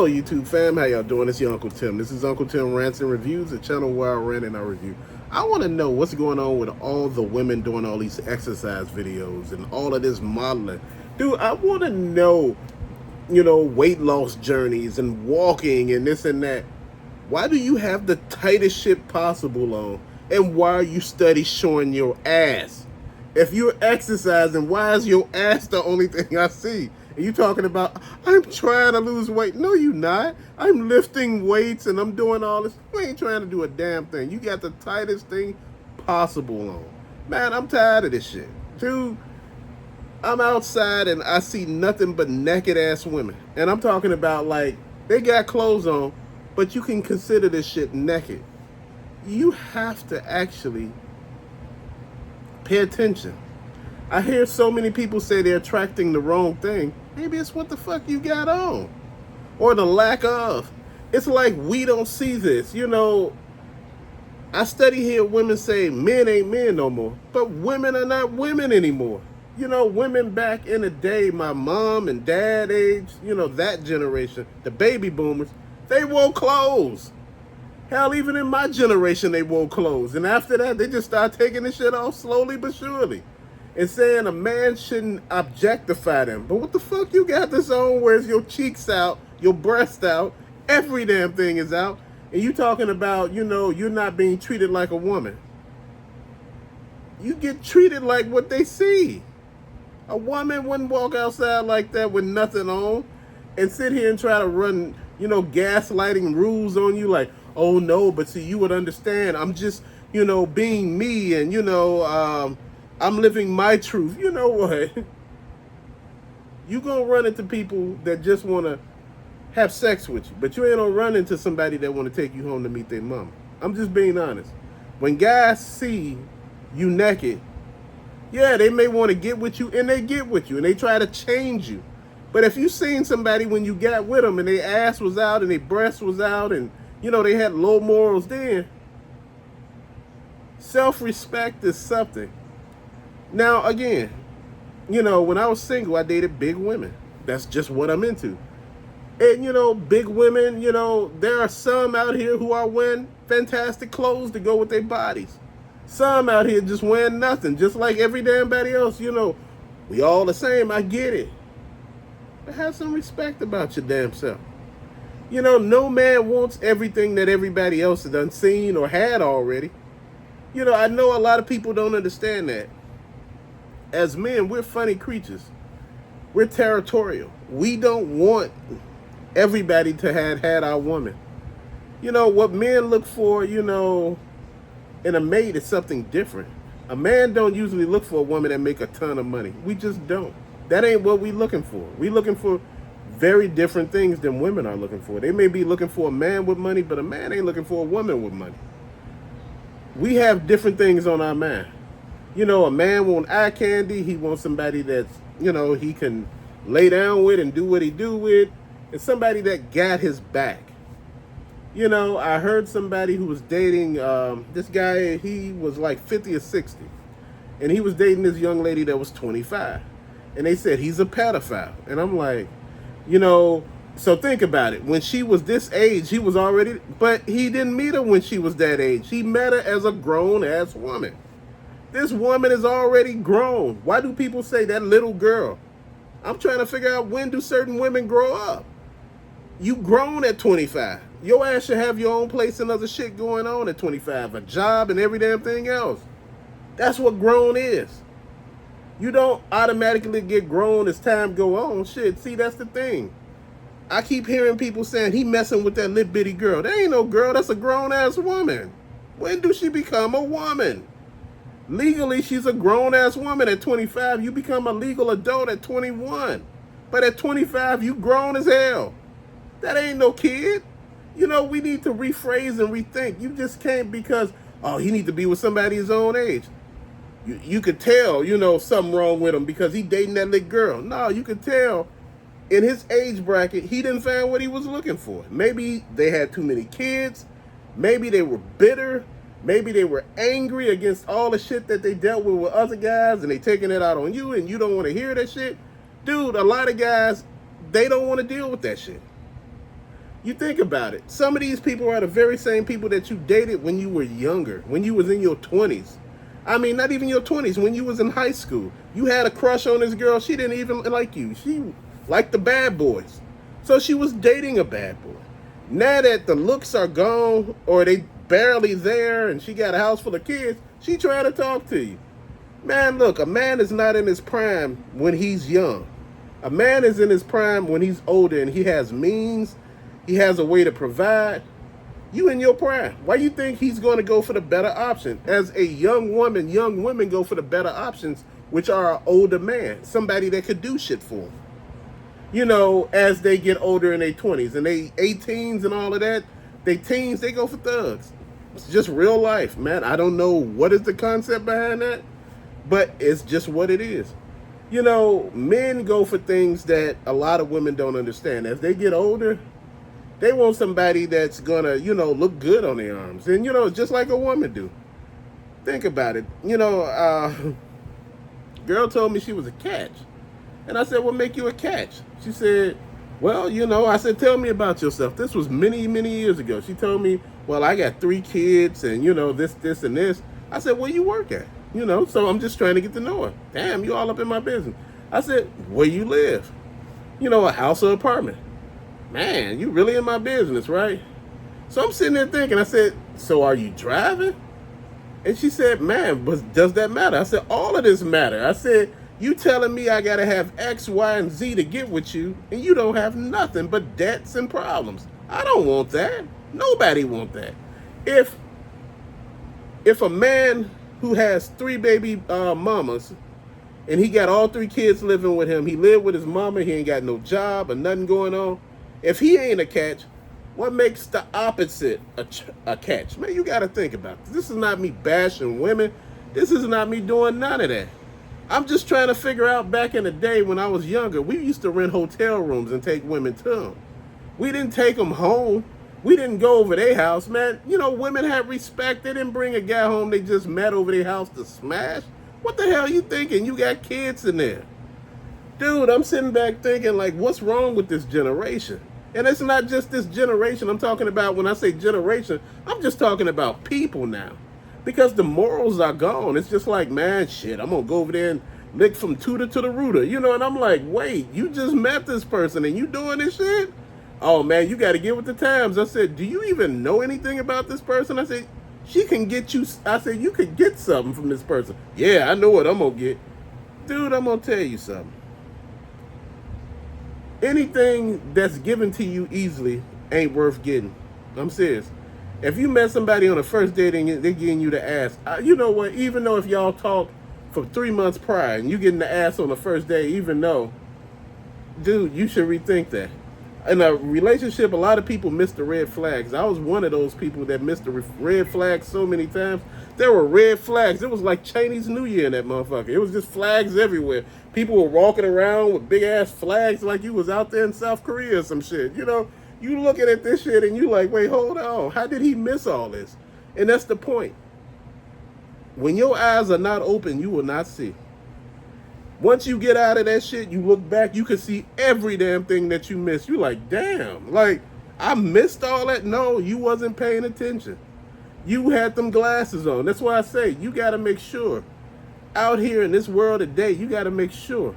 Hello YouTube fam, how y'all doing? It's your Uncle Tim. This is Uncle Tim Rants and Reviews, the channel where I rant and I review. I want to know what's going on with all the women doing all these exercise videos and all of this modeling. Dude, I want to know, weight loss journeys and walking and this and that. Why do you have the tightest shit possible on? And why are you study showing your ass? If you're exercising, why is your ass the only thing I see? And you talking about, I'm trying to lose weight. No, you not. I'm lifting weights and I'm doing all this. You ain't trying to do a damn thing. You got the tightest thing possible on. Man, I'm tired of this shit. Dude, I'm outside and I see nothing but naked ass women. And I'm talking about like, they got clothes on, but you can consider this shit naked. You have to actually pay attention. I hear so many people say they're attracting the wrong thing. Maybe it's what the fuck you got on. Or the lack of. It's like we don't see this. I study here women say men ain't men no more. But women are not women anymore. Women back in the day, my mom and dad age, that generation, the baby boomers, they wore clothes. Hell, even in my generation, they wore clothes. And after that, they just start taking this shit off slowly but surely. And saying a man shouldn't objectify them. But what the fuck you got this on where your cheeks out, your breast out, every damn thing is out, and you talking about, you're not being treated like a woman. You get treated like what they see. A woman wouldn't walk outside like that with nothing on and sit here and try to run, gaslighting rules on you like, oh no, but see, you would understand. I'm just, being me and, I'm living my truth. You know what? You gonna run into people that just want to have sex with you, but you ain't gonna run into somebody that want to take you home to meet their mama. I'm just being honest. When guys see you naked, yeah, they may want to get with you, and they get with you, and they try to change you. But if you seen somebody when you got with them and their ass was out and their breast was out and, they had low morals then, self-respect is something. Now, again, when I was single, I dated big women. That's just what I'm into. And, big women, there are some out here who are wearing fantastic clothes to go with their bodies. Some out here just wearing nothing, just like every damn body else. We all the same, I get it. But have some respect about your damn self. No man wants everything that everybody else has done seen or had already. I know a lot of people don't understand that. As men, we're funny creatures. We're territorial. We don't want everybody to have had our woman. What men look for, in a mate is something different. A man don't usually look for a woman that make a ton of money. We just don't. That ain't what we looking for. We looking for very different things than women are looking for. They may be looking for a man with money, but a man ain't looking for a woman with money. We have different things on our mind. A man wants eye candy. He wants somebody that's, he can lay down with and do what he do with. And somebody that got his back. I heard somebody who was dating this guy. He was like 50 or 60. And he was dating this young lady that was 25. And they said he's a pedophile. And I'm like, so think about it. When she was this age, he was already, but he didn't meet her when she was that age. He met her as a grown-ass woman. This woman is already grown. Why do people say that little girl? I'm trying to figure out, when do certain women grow up? You grown at 25. Your ass should have your own place and other shit going on at 25. A job and every damn thing else. That's what grown is. You don't automatically get grown as time go on. Shit, see, that's the thing. I keep hearing people saying he messing with that little bitty girl. That ain't no girl. That's a grown-ass woman. When do she become a woman? Legally, she's a grown-ass woman at 25. You become a legal adult at 21. But at 25, you grown as hell. That ain't no kid. We need to rephrase and rethink. You just can't because, oh, he need to be with somebody his own age. You could tell, something wrong with him because he dating that little girl. No, you could tell in his age bracket, he didn't find what he was looking for. Maybe they had too many kids. Maybe they were bitter. Maybe they were angry against all the shit that they dealt with other guys and they taking it out on you and you don't want to hear that shit. Dude, a lot of guys, they don't want to deal with that shit. You think about it. Some of these people are the very same people that you dated when you were younger, when you was in your 20s. I mean, not even your 20s, when you was in high school. You had a crush on this girl. She didn't even like you. She liked the bad boys. So she was dating a bad boy. Now that the looks are gone or they barely there and she got a house full of kids, she trying to talk to you. Man, look, a man is not in his prime when he's young. A man is in his prime when he's older and he has means, he has a way to provide. You in your prime. Why you think he's going to go for the better option? As a young women go for the better options, which are an older man, somebody that could do shit for them. You know, as they get older in their 20s and they 18s and all of that, they teens, they go for thugs. It's just real life, man. I don't know what is the concept behind that, but it's just what it is. You know, men go for things that a lot of women don't understand. As they get older, they want somebody that's gonna, look good on their arms. And, just like a woman do. Think about it. Girl told me she was a catch. And I said, what make you a catch? She said, well, I said, tell me about yourself. This was many, many years ago. She told me, well, I got 3 kids and, this, and this. I said, where you work at? So I'm just trying to get to know her. Damn, you all up in my business. I said, where you live? A house or apartment. Man, you really in my business, right? So I'm sitting there thinking, I said, so are you driving? And she said, man, but does that matter? I said, all of this matter. I said, you telling me I got to have X, Y, and Z to get with you, and you don't have nothing but debts and problems. I don't want that. Nobody want that. If a man who has 3 baby mamas, and he got all 3 kids living with him, he lived with his mama, he ain't got no job or nothing going on, if he ain't a catch, what makes the opposite a catch? Man, you got to think about this. This is not me bashing women. This is not me doing none of that. I'm just trying to figure out, back in the day when I was younger, we used to rent hotel rooms and take women to them. We didn't take them home. We didn't go over their house, man. Women had respect. They didn't bring a guy home they just met over their house to smash. What the hell you thinking? You got kids in there. Dude, I'm sitting back thinking, like, what's wrong with this generation? And it's not just this generation. I'm talking about, when I say generation, I'm just talking about people now. Because the morals are gone. It's just like, man, shit, I'm going to go over there and lick from tutor to the rooter. And I'm like, wait, you just met this person and you doing this shit? Oh, man, you got to get with the times. I said, do you even know anything about this person? I said, she can get you. I said, you could get something from this person. Yeah, I know what I'm going to get. Dude, I'm going to tell you something. Anything that's given to you easily ain't worth getting. I'm serious. If you met somebody on the first date and they're giving you the ass, you know what? Even though if y'all talk for 3 months prior and you getting the ass on the first day, even though, dude, you should rethink that. In a relationship, a lot of people miss the red flags. I was one of those people that missed the red flags so many times. There were red flags. It was like Chinese New Year in that motherfucker. It was just flags everywhere. People were walking around with big ass flags like you was out there in South Korea or some shit. You looking at this shit and you like, wait, hold on. How did he miss all this? And that's the point. When your eyes are not open, you will not see. Once you get out of that shit, you look back, you can see every damn thing that you missed. You like, damn, like, I missed all that? No, you wasn't paying attention. You had them glasses on. That's why I say, you got to make sure. Out here in this world today, you got to make sure.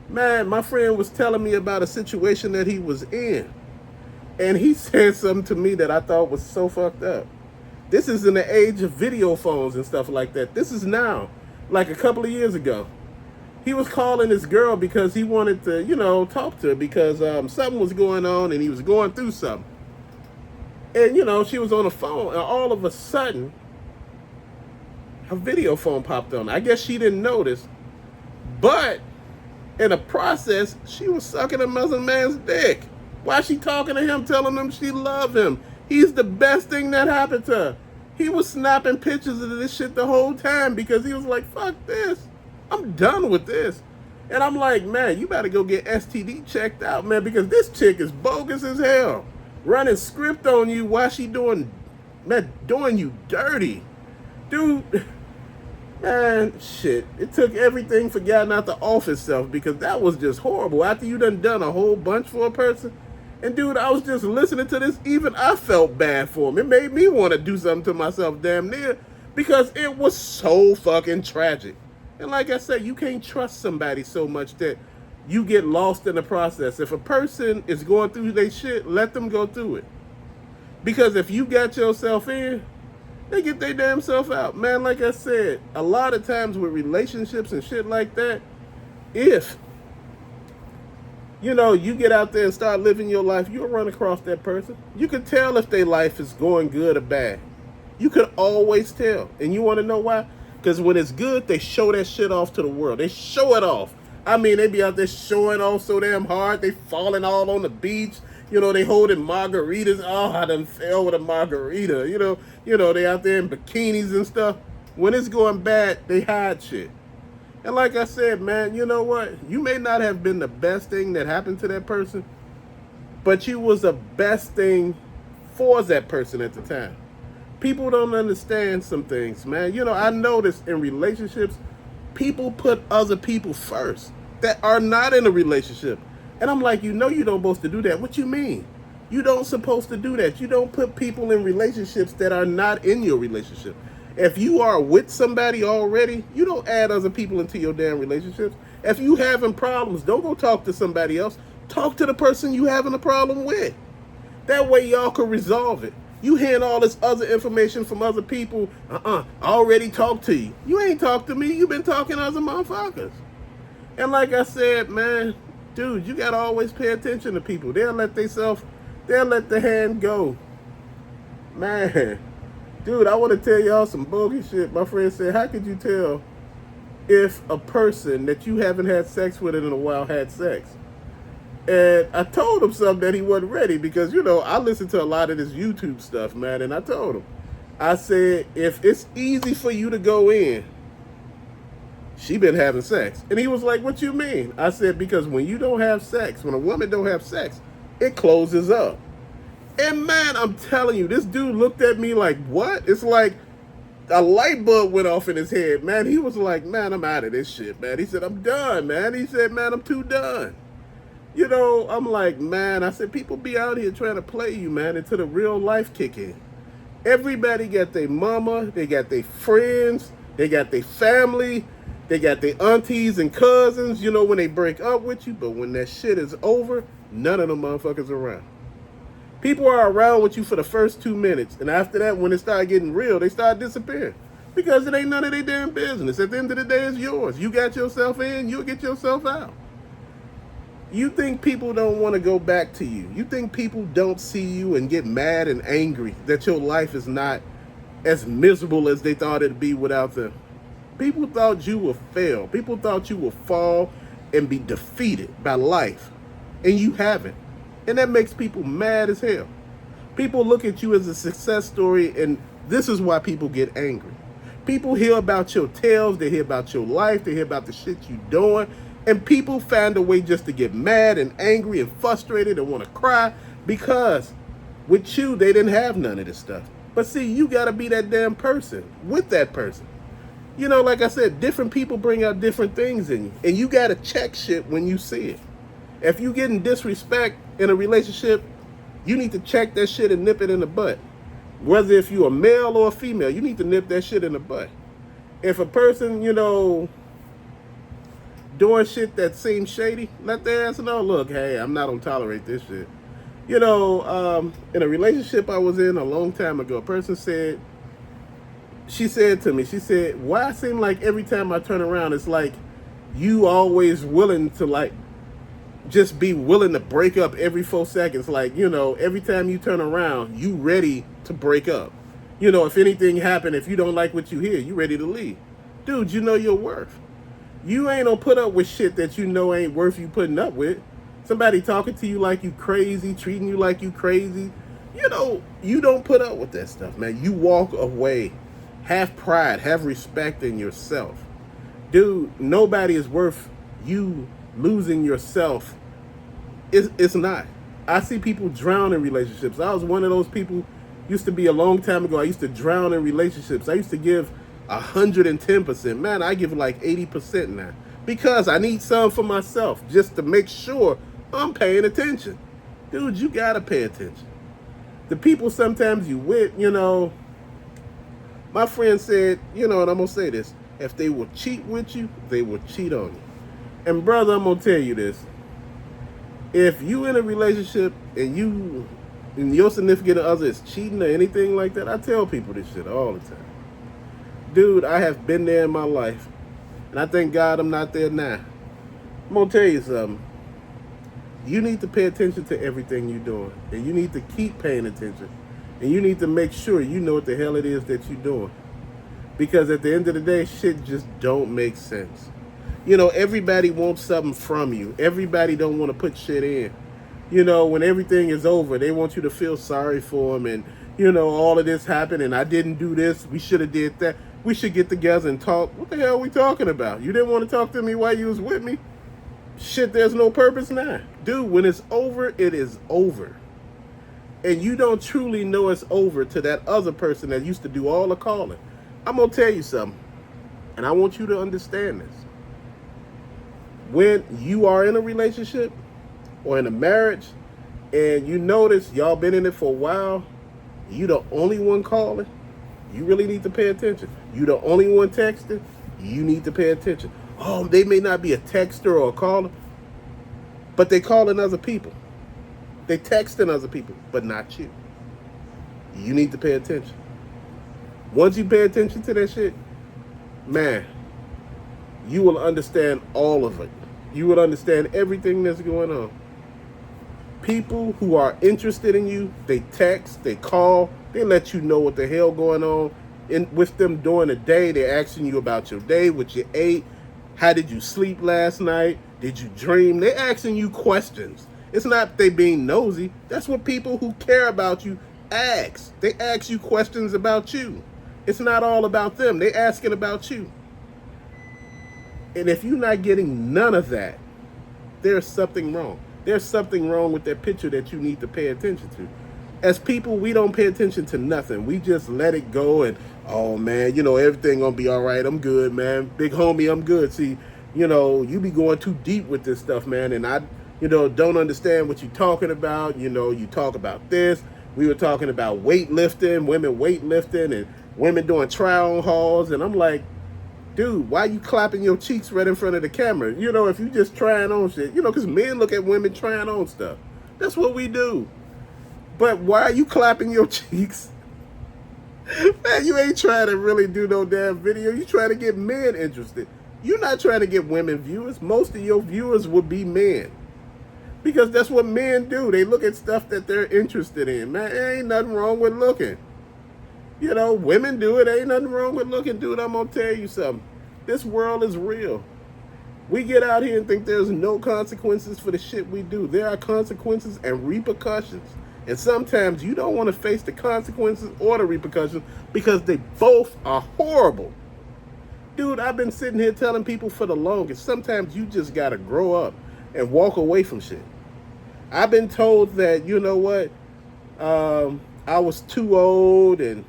Man, my friend was telling me about a situation that he was in. And he said something to me that I thought was so fucked up. This is in the age of video phones and stuff like that. This is now, like a couple of years ago. He was calling this girl because he wanted to, talk to her because something was going on and he was going through something. And, she was on the phone and all of a sudden, her video phone popped on. I guess she didn't notice. But in the process, she was sucking another man's dick. Why she talking to him, telling him she loved him? He's the best thing that happened to her. He was snapping pictures of this shit the whole time because he was like, fuck this. I'm done with this. And I'm like, man, you better go get STD checked out, man, because this chick is bogus as hell. Running script on you while she doing you dirty. Dude, man, shit. It took everything for God not to off itself because that was just horrible. After you done a whole bunch for a person, And dude, I was just listening to this. Even I felt bad for him. It made me want to do something to myself damn near because it was so fucking tragic. And like I said, you can't trust somebody so much that you get lost in the process. If a person is going through their shit, let them go through it. Because if you got yourself in, they get their damn self out. Man, like I said, a lot of times with relationships and shit like that, if you get out there and start living your life, you'll run across that person. You can tell if their life is going good or bad. You can always tell. And you want to know why? Because when it's good, they show that shit off to the world. They show it off. I mean, they be out there showing off so damn hard. They falling all on the beach. They holding margaritas. Oh, I done fell with a margarita. They out there in bikinis and stuff. When it's going bad, they hide shit. And like I said, man, you know what? You may not have been the best thing that happened to that person, but you was the best thing for that person at the time. People don't understand some things, man. I notice in relationships, people put other people first that are not in a relationship. And I'm like, you don't supposed to do that. What you mean? You don't supposed to do that. You don't put people in relationships that are not in your relationship. If you are with somebody already, you don't add other people into your damn relationships. If you having problems, don't go talk to somebody else. Talk to the person you having a problem with. That way y'all can resolve it. You hearing all this other information from other people, I already talked to you. You ain't talked to me. You been talking to other motherfuckers. And like I said, man, dude, you got to always pay attention to people. They'll let the hand go. Man, dude, I want to tell y'all some bogey shit. My friend said, how could you tell if a person that you haven't had sex with in a while had sex? And I told him something that he wasn't ready because, I listen to a lot of this YouTube stuff, man. And I told him, I said, if it's easy for you to go in, she been having sex. And he was like, what you mean? I said, because when you don't have sex, when a woman don't have sex, it closes up. And man, I'm telling you, this dude looked at me like, what? It's like a light bulb went off in his head, man. He was like, man, I'm out of this shit, man. He said, I'm done, man. He said, man, I'm too done. I'm like, man, I said, people be out here trying to play you, man, until the real life kick in. Everybody got their mama, they got their friends, they got their family, they got their aunties and cousins, when they break up with you. But when that shit is over, none of them motherfuckers around. People are around with you for the first 2 minutes. And after that, when it start getting real, they start disappearing. Because it ain't none of their damn business. At the end of the day, it's yours. You got yourself in, you'll get yourself out. You think people don't want to go back to you. You think people don't see you and get mad and angry that your life is not as miserable as they thought it'd be without them. People thought you would fail. People thought you would fall and be defeated by life. And you haven't. And that makes people mad as hell. People look at you as a success story, and this is why people get angry. People hear about your tales, they hear about your life, they hear about the shit you doing, and people find a way just to get mad and angry and frustrated and want to cry because with you, they didn't have none of this stuff. But see, you got to be that damn person with that person. Like I said, different people bring out different things in you, and you got to check shit when you see it. If you getting disrespect in a relationship, you need to check that shit and nip it in the butt. Whether if you're a male or a female, you need to nip that shit in the butt. If a person, doing shit that seems shady, let their ass know, look, hey, I'm not gonna tolerate this shit. In a relationship I was in a long time ago, a person said, she said to me, why it seem like every time I turn around, it's like you always willing to like just be willing to break up every 4 seconds. Like, every time you turn around, you ready to break up. If anything happened, if you don't like what you hear, you ready to leave. Dude, you know your worth. You ain't gonna put up with shit that ain't worth you putting up with. Somebody talking to you like you crazy, treating you like you crazy. You don't put up with that stuff, man. You walk away. Have pride, have respect in yourself. Dude, nobody is worth you losing yourself. It's not. I see people drown in relationships. I was one of those people, used to be a long time ago, I used to drown in relationships. I used to give 110%. Man, I give like 80% now. Because I need some for myself, just to make sure I'm paying attention. Dude, you gotta pay attention. The people sometimes you with, you know, my friend said, you know, and I'm gonna say this: if they will cheat with you, they will cheat on you. And brother, I'm gonna tell you this: if you in a relationship and your significant other is cheating or anything like that, I tell people this shit all the time. Dude, I have been there in my life, and I thank God I'm not there now. I'm gonna tell you something. You need to pay attention to everything you're doing, and you need to keep paying attention, and you need to make sure you know what the hell it is that you're doing, because at the end of the day, shit just don't make sense. You know, everybody wants something from you. Everybody don't want to put shit in. You know, when everything is over, they want you to feel sorry for them, and you know, all of this happened, and I didn't do this. We should have did that. We should get together and talk. What the hell are we talking about? You didn't want to talk to me while you was with me? Shit, there's no purpose now. Dude, when it's over, it is over. And you don't truly know it's over to that other person that used to do all the calling. I'm going to tell you something, and I want you to understand this. When you are in a relationship or in a marriage, and you notice y'all been in it for a while, you the only one calling, you really need to pay attention. You the only one texting, you need to pay attention. Oh, they may not be a texter or a caller, but they calling other people. They texting other people, but not you. You need to pay attention. Once you pay attention to that shit, man, you will understand all of it. You will understand everything that's going on. People who are interested in you, they text, they call, they let you know what the hell going on with them during the day. They're asking you about your day, what you ate, how did you sleep last night, did you dream? They're asking you questions. It's not they being nosy. That's what people who care about you ask. They ask you questions about you. It's not all about them. They're asking about you. And if you're not getting none of that, there's something wrong. There's something wrong with that picture that you need to pay attention to. As people, we don't pay attention to nothing. We just let it go and, oh man, you know, everything gonna be all right. I'm good, man. Big homie, I'm good. See, you know, you be going too deep with this stuff, man. And I, you know, don't understand what you're talking about. You know, you talk about this. We were talking about weightlifting, women weightlifting, and women doing try-on hauls. And I'm like, dude, why you clapping your cheeks right in front of the camera? You know, if you just trying on shit, you know, because men look at women trying on stuff. That's what we do. But why are you clapping your cheeks? Man, you ain't trying to really do no damn video. You trying to get men interested. You're not trying to get women viewers. Most of your viewers would be men. Because that's what men do. They look at stuff that they're interested in. Man, there ain't nothing wrong with looking. You know, women do it. Ain't nothing wrong with looking, dude. I'm going to tell you something. This world is real. We get out here and think there's no consequences for the shit we do. There are consequences and repercussions. And sometimes you don't want to face the consequences or the repercussions because they both are horrible. Dude, I've been sitting here telling people for the longest, sometimes you just got to grow up and walk away from shit. I've been told that, you know what, I was too old, and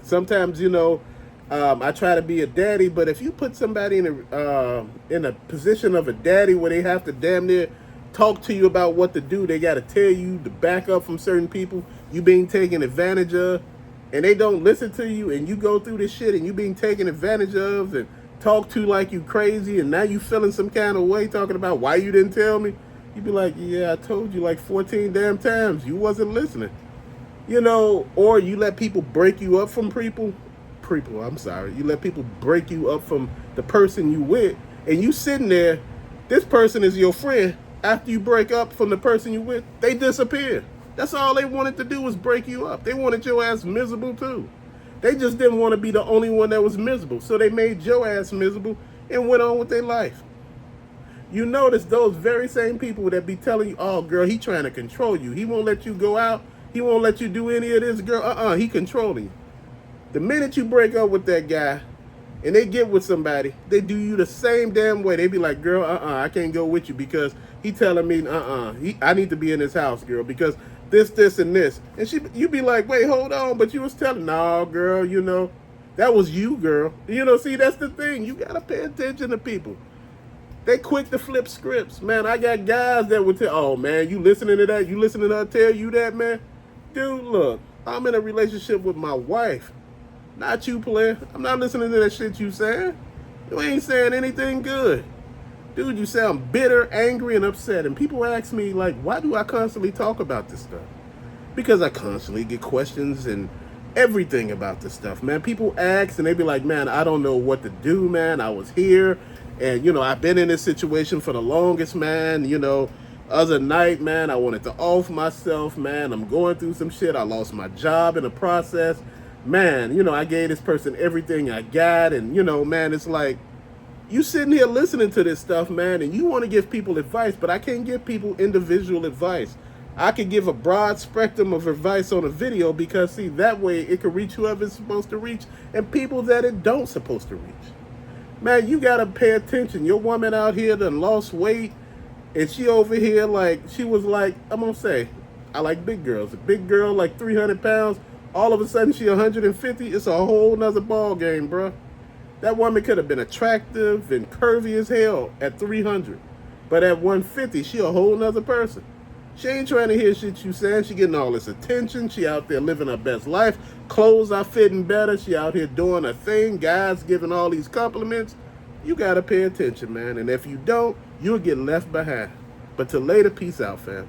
sometimes, you know, I try to be a daddy, but if you put somebody in a position of a daddy where they have to damn near talk to you about what to do, they got to tell you to back up from certain people, you being taken advantage of, and they don't listen to you, and you go through this shit, and you being taken advantage of and talked to like you crazy, and now you feeling some kind of way talking about why you didn't tell me, you be like, yeah, I told you like 14 damn times, you wasn't listening. You know, or you let people break you up from people, you let people break you up from the person you with, and you sitting there, this person is your friend. After you break up from the person you with, they disappear. That's all they wanted to do was break you up. They wanted your ass miserable too. They just didn't want to be the only one that was miserable. So they made your ass miserable and went on with their life. You notice those very same people that be telling you, oh girl, he trying to control you. He won't let you go out. He won't let you do any of this, girl. He controlling you. The minute you break up with that guy and they get with somebody, they do you the same damn way. They be like, girl, I can't go with you because he telling me, I need to be in his house, girl, because this, and this. And you be like, wait, hold on, but you was telling, no, girl, you know, that was you, girl. You know, see, that's the thing. You got to pay attention to people. They quick to flip scripts, man. I got guys that would tell, oh man, you listening to that? You listening to her tell you that, man? Dude, look, I'm in a relationship with my wife, not you, player. I'm not listening to that shit you saying. You ain't saying anything good. Dude, you sound bitter, angry, and upset. And people ask me, like, why do I constantly talk about this stuff? Because I constantly get questions and everything about this stuff, man. People ask and they be like, man, I don't know what to do, man. I was here and, you know, I've been in this situation for the longest, man. You know, other night, man, I wanted to off myself, man. I'm going through some shit. I lost my job in the process. Man, you know, I gave this person everything I got. And, you know, man, it's like, you sitting here listening to this stuff, man, and you want to give people advice, but I can't give people individual advice. I could give a broad spectrum of advice on a video because, see, that way it can reach whoever it's supposed to reach and people that it don't supposed to reach. Man, you got to pay attention. Your woman out here done lost weight, and she over here like, she was like, I'm going to say, I like big girls. A big girl like 300 pounds, all of a sudden she 150, it's a whole nother ball game, bro. That woman could have been attractive and curvy as hell at 300. But at 150, she a whole nother person. She ain't trying to hear shit you saying. She getting all this attention. She out there living her best life. Clothes are fitting better. She out here doing her thing. Guys giving all these compliments. You got to pay attention, man. And if you don't, you'll get left behind. But till later, peace out, fam.